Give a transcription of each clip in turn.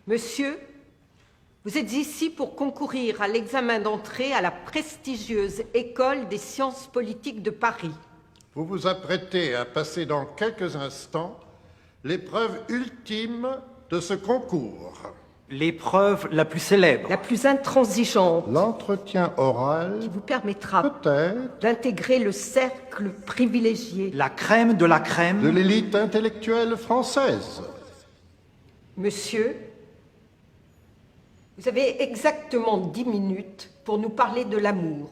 Monsieur, vous êtes ici pour concourir à l'examen d'entrée à la prestigieuse École des sciences politiques de Paris. Vous vous apprêtez à passer dans quelques instants l'épreuve ultime de ce concours. L'épreuve la plus célèbre. La plus intransigeante. L'entretien oral qui vous permettra peut-être d'intégrer le cercle privilégié. La crème de la crème. De l'élite intellectuelle française. Monsieur, vous avez exactement 10 minutes pour nous parler de l'amour.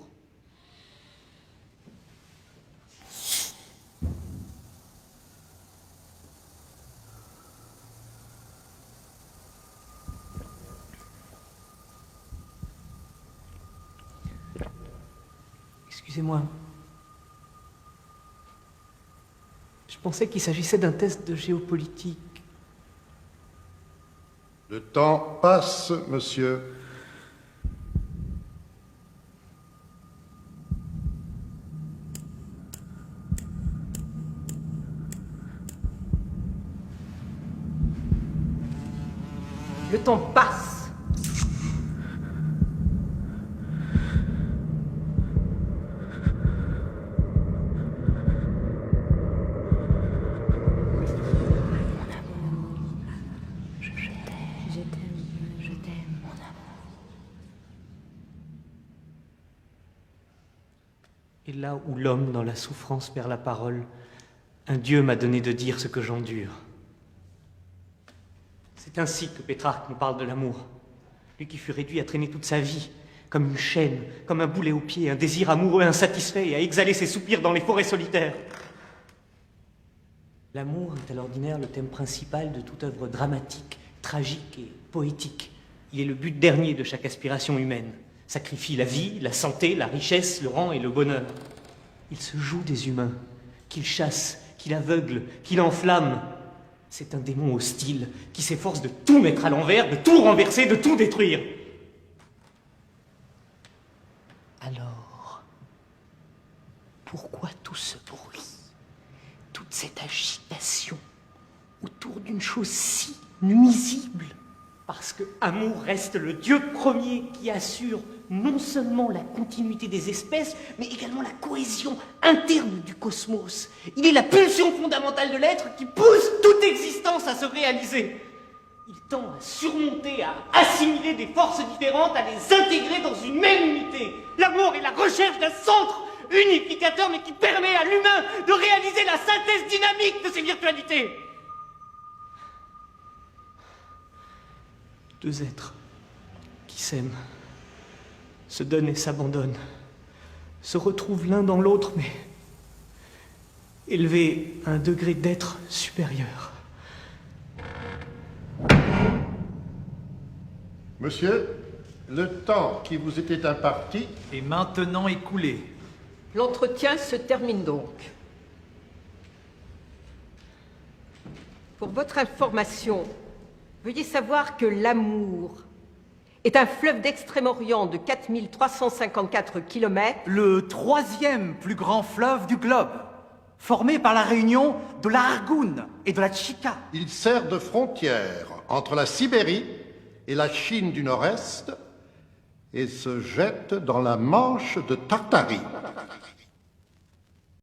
Excusez-moi. Je pensais qu'il s'agissait d'un test de géopolitique. Le temps passe, monsieur. Le temps passe. Et là où l'homme, dans la souffrance, perd la parole, un Dieu m'a donné de dire ce que j'endure. C'est ainsi que Pétrarque nous parle de l'amour. Lui qui fut réduit à traîner toute sa vie, comme une chaîne, comme un boulet au pied, un désir amoureux insatisfait et à exhaler ses soupirs dans les forêts solitaires. L'amour est à l'ordinaire le thème principal de toute œuvre dramatique, tragique et poétique. Il est le but dernier de chaque aspiration humaine. Sacrifie la vie, la santé, la richesse, le rang et le bonheur. Il se joue des humains, qu'il chasse, qu'il aveugle, qu'il enflamme. C'est un démon hostile qui s'efforce de tout mettre à l'envers, de tout renverser, de tout détruire. Alors, pourquoi tout ce bruit, toute cette agitation autour d'une chose si nuisible? Parce que amour reste le Dieu premier qui assure non seulement la continuité des espèces, mais également la cohésion interne du cosmos. Il est la pulsion fondamentale de l'être qui pousse toute existence à se réaliser. Il tend à surmonter, à assimiler des forces différentes, à les intégrer dans une même unité. L'amour est la recherche d'un centre unificateur, mais qui permet à l'humain de réaliser la synthèse dynamique de ses virtualités. Deux êtres qui s'aiment, se donnent et s'abandonnent, se retrouvent l'un dans l'autre, mais élevés à un degré d'être supérieur. Monsieur, le temps qui vous était imparti est maintenant écoulé. L'entretien se termine donc. Pour votre information, veuillez savoir que l'amour est un fleuve d'Extrême-Orient de 4354 km. Le troisième plus grand fleuve du globe, formé par la réunion de la Argoun et de la Tchika. Il sert de frontière entre la Sibérie et la Chine du Nord-Est et se jette dans la Manche de Tartarie.